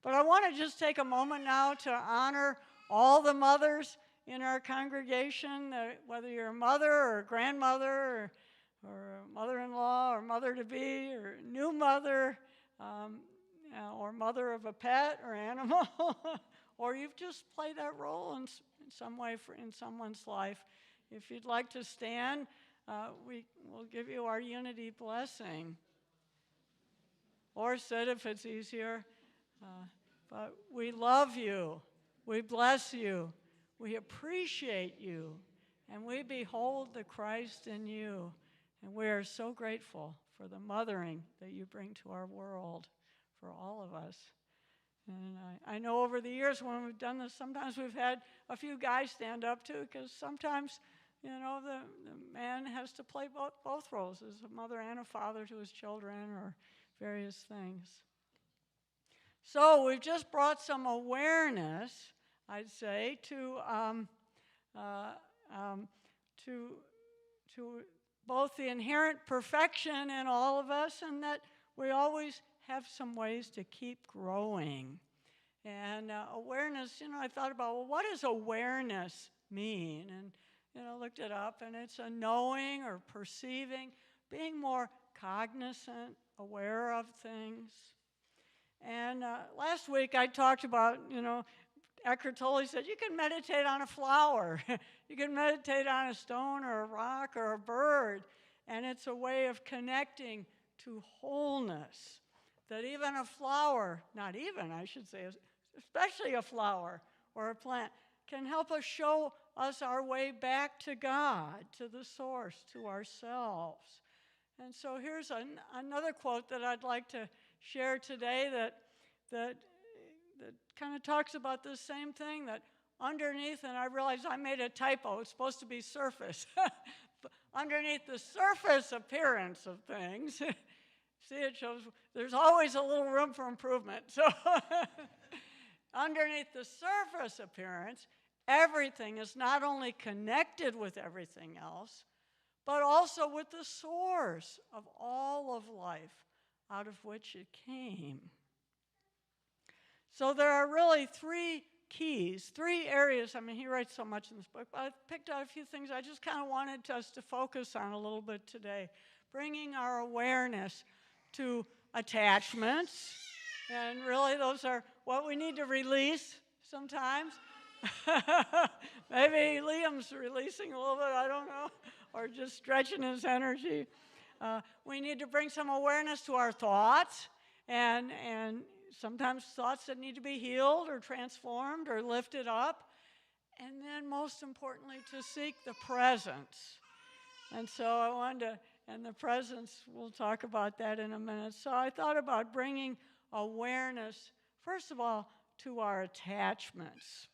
But I want to just take a moment now to honor all the mothers in our congregation, whether you're a mother or a grandmother or a mother-in-law or mother-to-be or new mother, or mother of a pet or animal, or you've just played that role in some way in someone's life. If you'd like to stand, we will give you our unity blessing. Or sit if it's easier. But we love you. We bless you. We appreciate you. And we behold the Christ in you. And we are so grateful for the mothering that you bring to our world, for all of us. And I know over the years when we've done this, sometimes we've had a few guys stand up too, because sometimes, you know, the man has to play both roles, as a mother and a father to his children, or various things. So we've just brought some awareness, I'd say, to both the inherent perfection in all of us, and that we always have some ways to keep growing. And awareness, you know, I thought about, well, what does awareness mean? And, you know, looked it up, and it's a knowing or perceiving, being more cognizant, aware of things. And last week I talked about, you know, Eckhart Tolle said, you can meditate on a flower. You can meditate on a stone or a rock or a bird. And it's a way of connecting to wholeness. That even a flower, not even, I should say, especially a flower or a plant, can help us show us our way back to God, to the source, to ourselves. And so here's another quote that I'd like to share today that kind of talks about this same thing, that underneath, and I realized I made a typo, it's supposed to be surface. Underneath the surface appearance of things, see, it shows there's always a little room for improvement. So underneath the surface appearance, everything is not only connected with everything else, but also with the source of all of life, out of which it came. So there are really three keys, three areas. I mean, he writes so much in this book, but I picked out a few things I just kind of wanted us to focus on a little bit today. Bringing our awareness to attachments, and really those are what we need to release sometimes. Maybe Liam's releasing a little bit, I don't know, or just stretching his energy. We need to bring some awareness to our thoughts, and sometimes thoughts that need to be healed or transformed or lifted up. And then most importantly, to seek the presence. And so I wanted to, and the presence, we'll talk about that in a minute. So I thought about bringing awareness, first of all, to our attachments.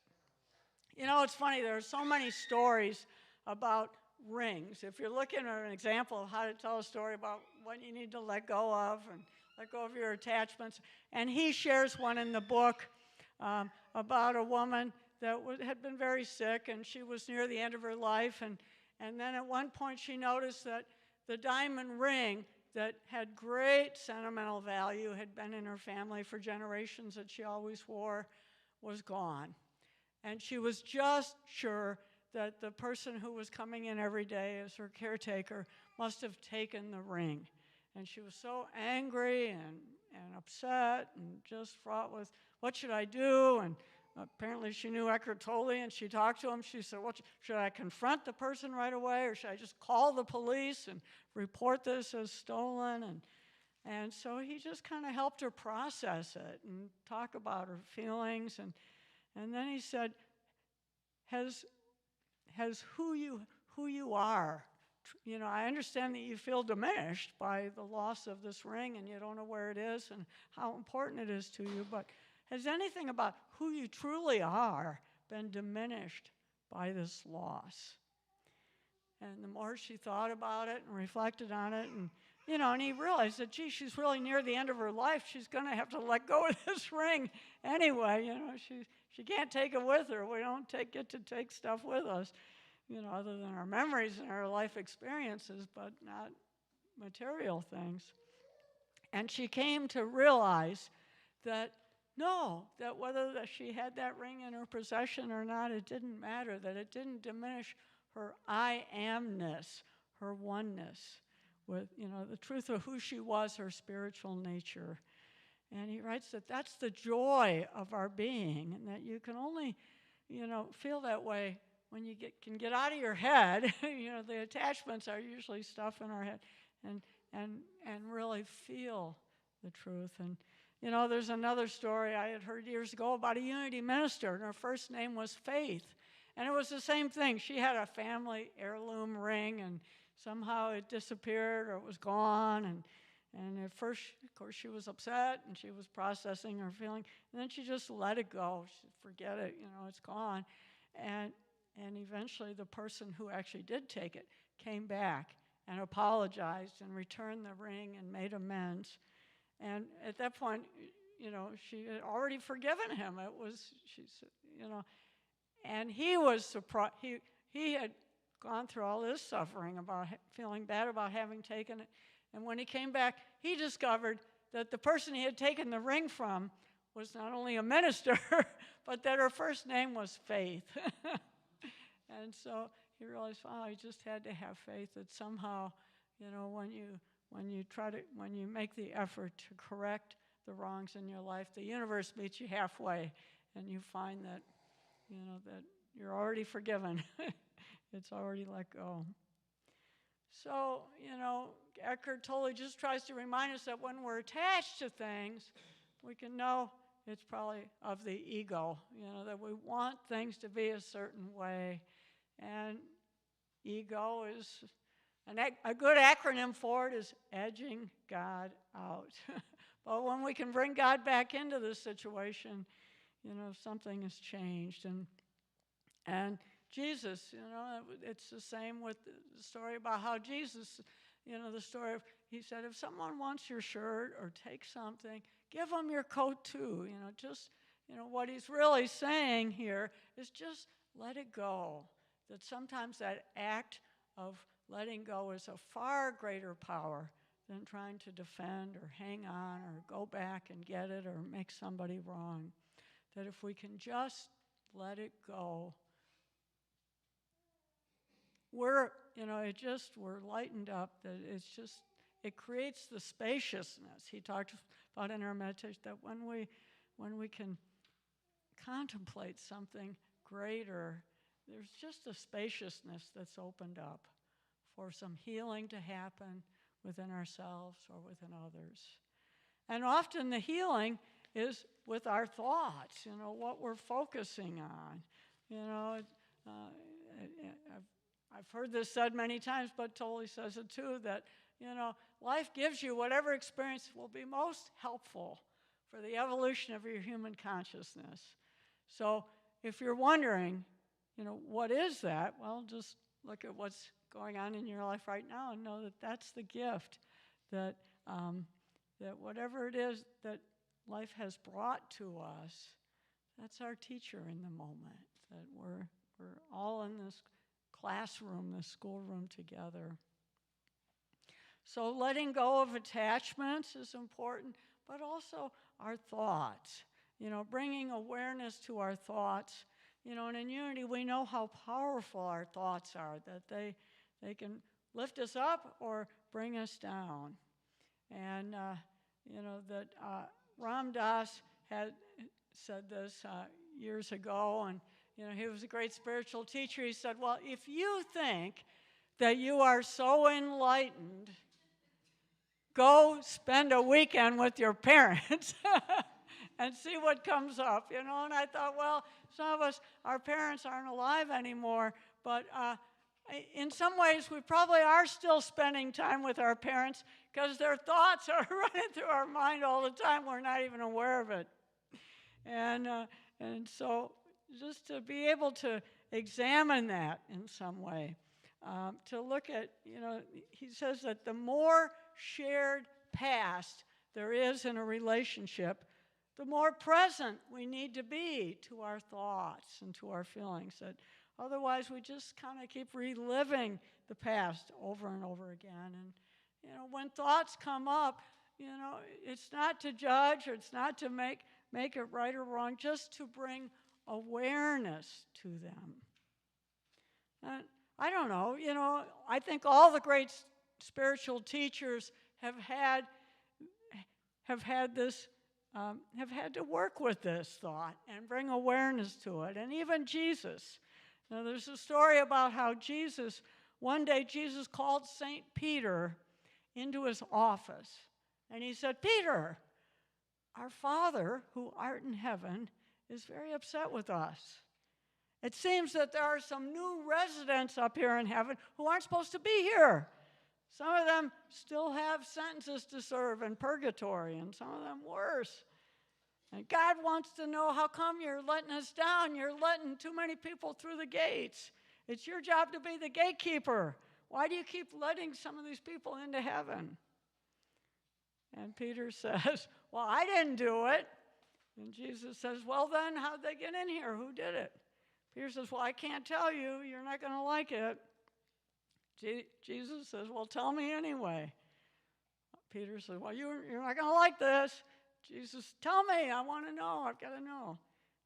You know, it's funny, there are so many stories about rings. If you're looking at an example of how to tell a story about what you need to let go of and let go of your attachments, and he shares one in the book about a woman that had been very sick, and she was near the end of her life, and then at one point she noticed that the diamond ring that had great sentimental value, had been in her family for generations, that she always wore, was gone. And she was just sure that the person who was coming in every day as her caretaker must have taken the ring. And she was so angry and upset and just fraught with, what should I do? And apparently she knew Eckhart Tolle, and she talked to him. She said, should I confront the person right away, or should I just call the police and report this as stolen? And so he just kind of helped her process it and talk about her feelings. And then he said, has who you are, you know, I understand that you feel diminished by the loss of this ring and you don't know where it is and how important it is to you, but has anything about who you truly are been diminished by this loss? And the more she thought about it and reflected on it, and you know, and he realized that, gee, she's really near the end of her life. She's going to have to let go of this ring anyway. You know, she can't take it with her. We don't get to take stuff with us, you know, other than our memories and our life experiences, but not material things. And she came to realize that no, that whether that she had that ring in her possession or not, it didn't matter, that it didn't diminish her I amness, her oneness with, the truth of who she was, her spiritual nature. And he writes that that's the joy of our being, and that you can only, feel that way when you can get out of your head. The attachments are usually stuff in our head, and really feel the truth. And there's another story I had heard years ago about a Unity minister, and her first name was Faith. And it was the same thing. She had a family heirloom ring, and somehow it disappeared or it was gone. And at first, of course, she was upset, and she was processing her feeling. And then she just let it go. She said, forget it, it's gone. And eventually the person who actually did take it came back and apologized and returned the ring and made amends. And at that point, she had already forgiven him. And he was surprised. He had gone through all this suffering about feeling bad about having taken it. And when he came back, he discovered that the person he had taken the ring from was not only a minister, but that her first name was Faith. And so he realized, he just had to have faith that somehow, when you make the effort to correct the wrongs in your life, the universe meets you halfway, and you find that, that you're already forgiven. It's already let go. So, Eckhart Tolle just tries to remind us that when we're attached to things, we can know it's probably of the ego, that we want things to be a certain way. And ego is, a good acronym for it is edging God out. But when we can bring God back into the situation, something has changed. And Jesus, it's the same with the story about how Jesus, the story of, he said, if someone wants your shirt or takes something, give them your coat too. What he's really saying here is just let it go. That sometimes that act of letting go is a far greater power than trying to defend or hang on or go back and get it or make somebody wrong. That if we can just let it go, we're lightened up, that it creates the spaciousness. He talked about in our meditation that when we can contemplate something greater, there's just a spaciousness that's opened up for some healing to happen within ourselves or within others. And often the healing is with our thoughts, what we're focusing on. I've heard this said many times, but Tolle says it too, that, life gives you whatever experience will be most helpful for the evolution of your human consciousness. So if you're wondering, what is that? Well, just look at what's going on in your life right now and know that that's the gift, that whatever it is that life has brought to us, that's our teacher in the moment, that we're all in this classroom, this schoolroom together. So letting go of attachments is important, but also our thoughts, bringing awareness to our thoughts. And in Unity, we know how powerful our thoughts are, that they can lift us up or bring us down. And, that Ram Dass had said this years ago, and, he was a great spiritual teacher. He said, well, if you think that you are so enlightened, go spend a weekend with your parents and see what comes up, And I thought, well, some of us, our parents aren't alive anymore, but in some ways we probably are still spending time with our parents because their thoughts are running through our mind all the time. We're not even aware of it. And so just to be able to examine that in some way, to look at, he says that the more shared past there is in a relationship, the more present we need to be to our thoughts and to our feelings. That otherwise we just kind of keep reliving the past over and over again. And when thoughts come up, it's not to judge or it's not to make make it right or wrong, just to bring awareness to them. And I don't know, I think all the great spiritual teachers have had to work with this thought and bring awareness to it. And even Jesus. Now, there's a story about how one day Jesus called St. Peter into his office. And he said, "Peter, our Father who art in heaven is very upset with us. It seems that there are some new residents up here in heaven who aren't supposed to be here. Some of them still have sentences to serve in purgatory, and some of them worse. And God wants to know, how come you're letting us down? You're letting too many people through the gates. It's your job to be the gatekeeper. Why do you keep letting some of these people into heaven?" And Peter says, "Well, I didn't do it." And Jesus says, "Well, then, how'd they get in here? Who did it?" Peter says, "Well, I can't tell you. You're not going to like it." Jesus says, "Well, tell me anyway." Peter says, "Well, you're not going to like this." Jesus, "Tell me. I want to know. I've got to know."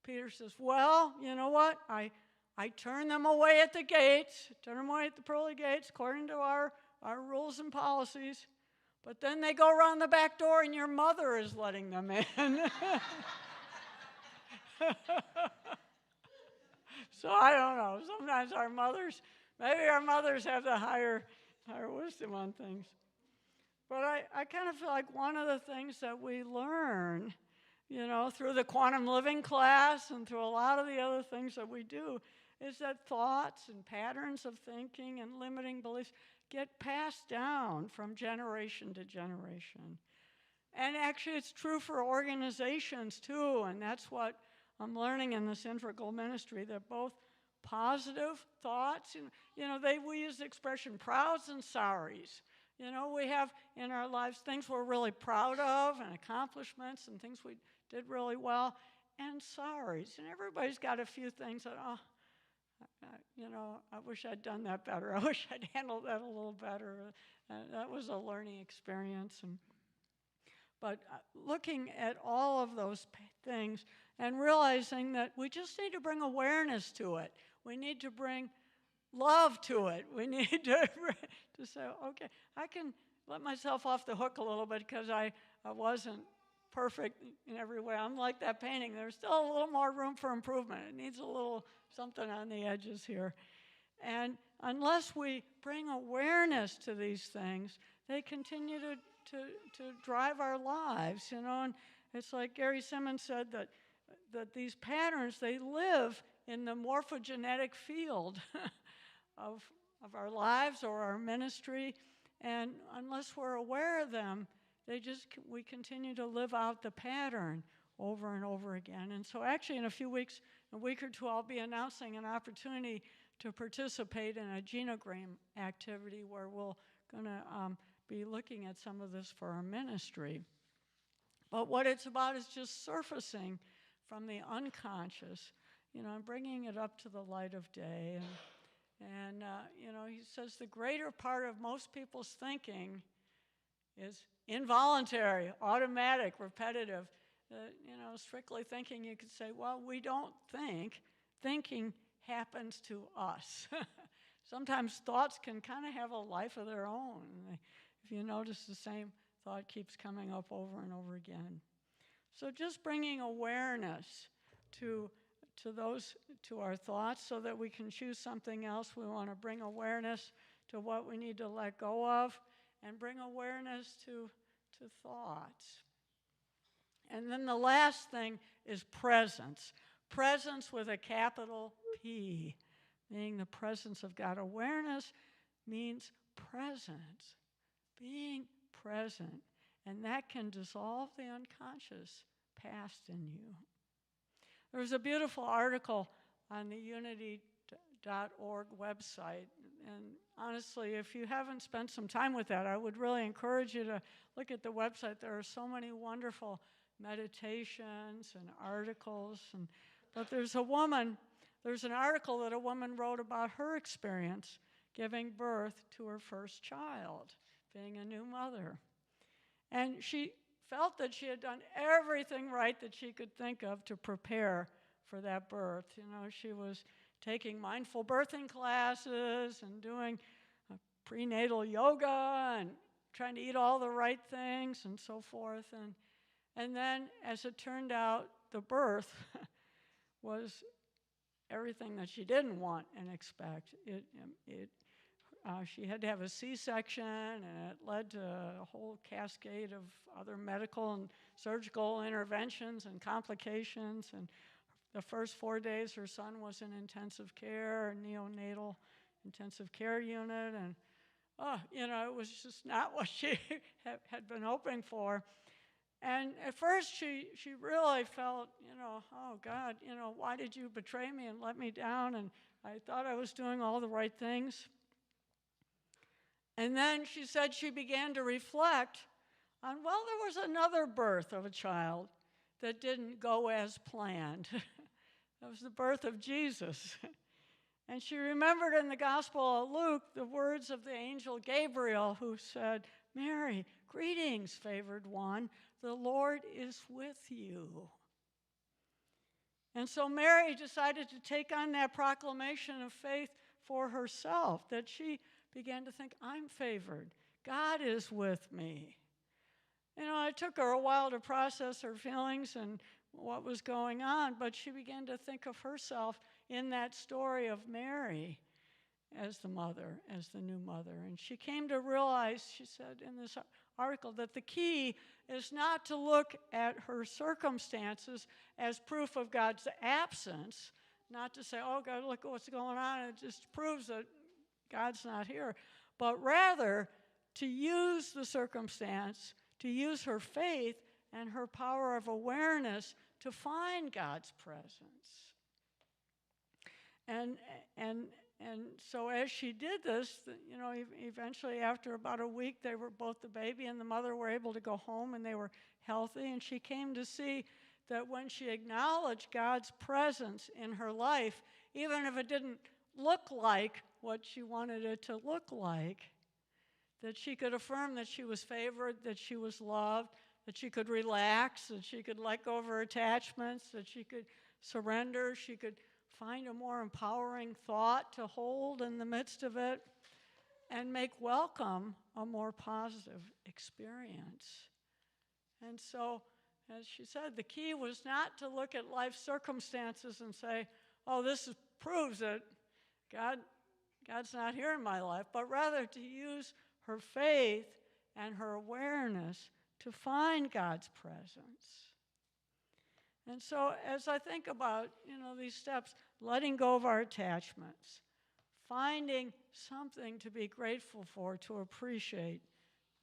Peter says, "Well, you know what? I turn them away at the gates, turn them away at the pearly gates, according to our rules and policies. But then they go around the back door and your mother is letting them in." So I don't know. Sometimes maybe our mothers have the higher wisdom on things. But I kind of feel like one of the things that we learn, through the quantum living class and through a lot of the other things that we do, is that thoughts and patterns of thinking and limiting beliefs get passed down from generation to generation. And actually, it's true for organizations, too, and that's what I'm learning in this integral ministry, that both positive thoughts, we use the expression prouds and sorries. We have in our lives things we're really proud of and accomplishments and things we did really well, and sorries. And everybody's got a few things that, I wish I'd done that better. I wish I'd handled that a little better. That was a learning experience. But looking at all of those things and realizing that we just need to bring awareness to it. We need to bring love to it. We need to say, okay, I can let myself off the hook a little bit because I wasn't perfect in every way. I'm like that painting. There's still a little more room for improvement. It needs a little something on the edges here. And unless we bring awareness to these things, they continue to drive our lives, And it's like Gary Simmons said that these patterns, they live in the morphogenetic field of our lives or our ministry. And unless we're aware of them, we continue to live out the pattern over and over again. And so actually in a week or two, I'll be announcing an opportunity to participate in a genogram activity where we're going to be looking at some of this for our ministry. But what it's about is just surfacing from the unconscious, and bringing it up to the light of day. And he says the greater part of most people's thinking is involuntary, automatic, repetitive. Strictly thinking, you could say, well, we don't think. Thinking happens to us. Sometimes thoughts can kind of have a life of their own. If you notice, the same thought keeps coming up over and over again. So just bringing awareness to our thoughts so that we can choose something else. We want to bring awareness to what we need to let go of and bring awareness to thoughts. And then the last thing is presence. Presence with a capital P, meaning the presence of God. Awareness means presence, being present. And that can dissolve the unconscious past in you. There was a beautiful article on the unity.org website. And honestly, if you haven't spent some time with that, I would really encourage you to look at the website. There are so many wonderful meditations and articles. But there's an article that a woman wrote about her experience giving birth to her first child, being a new mother. And she felt that she had done everything right that she could think of to prepare for that birth. You know, she was taking mindful birthing classes and doing prenatal yoga and trying to eat all the right things and so forth. And then, as it turned out, the birth was everything that she didn't want and expect. She had to have a C-section, and it led to a whole cascade of other medical and surgical interventions and complications. And the first 4 days, her son was in intensive care, a neonatal intensive care unit, and it was just not what she had been hoping for. And at first, she really felt, oh, God, why did you betray me and let me down? And I thought I was doing all the right things. And then she said she began to reflect on, well, there was another birth of a child that didn't go as planned. That was the birth of Jesus. And she remembered in the Gospel of Luke the words of the angel Gabriel, who said, "Mary, greetings, favored one, the Lord is with you." And so Mary decided to take on that proclamation of faith for herself, that she began to think, I'm favored. God is with me. It took her a while to process her feelings and what was going on, but she began to think of herself in that story of Mary as the mother, as the new mother. And she came to realize, she said in this article, that the key is not to look at her circumstances as proof of God's absence, not to say, oh, God, look what's going on. It just proves that God's not here. But rather, to use the circumstance, to use her faith and her power of awareness to find God's presence. And so as she did this, eventually after about a week, both the baby and the mother were able to go home, and they were healthy. And she came to see that when she acknowledged God's presence in her life, even if it didn't look like what she wanted it to look like, that she could affirm that she was favored, that she was loved, that she could relax, that she could let go of her attachments, that she could surrender, she could find a more empowering thought to hold in the midst of it, and make welcome a more positive experience. And so, as she said, the key was not to look at life circumstances and say, oh, this proves that God's not here in my life, but rather to use her faith and her awareness to find God's presence. And so as I think about, these steps, letting go of our attachments, finding something to be grateful for, to appreciate,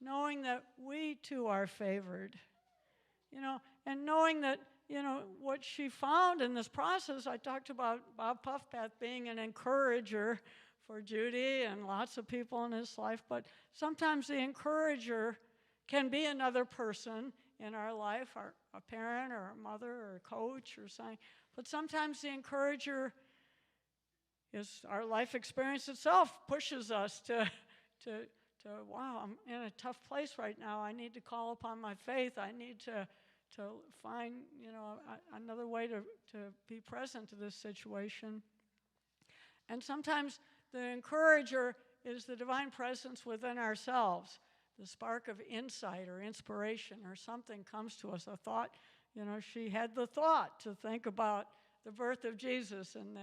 knowing that we too are favored, and knowing that, what she found in this process, I talked about Bob Puffpath being an encourager for Judy and lots of people in his life, but sometimes the encourager can be another person in our life, a parent or a mother or a coach or something. But sometimes the encourager is our life experience itself, pushes us to wow, I'm in a tough place right now. I need to call upon my faith. I need to find, another way to be present to this situation. And sometimes the encourager is the divine presence within ourselves. The spark of insight or inspiration or something comes to us, a thought. She had the thought to think about the birth of Jesus and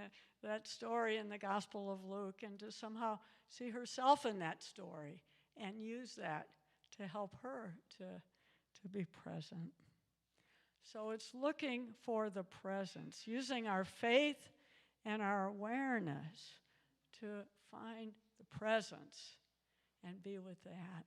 that story in the Gospel of Luke, and to somehow see herself in that story and use that to help her to be present. So it's looking for the presence, using our faith and our awareness to find the presence and be with that.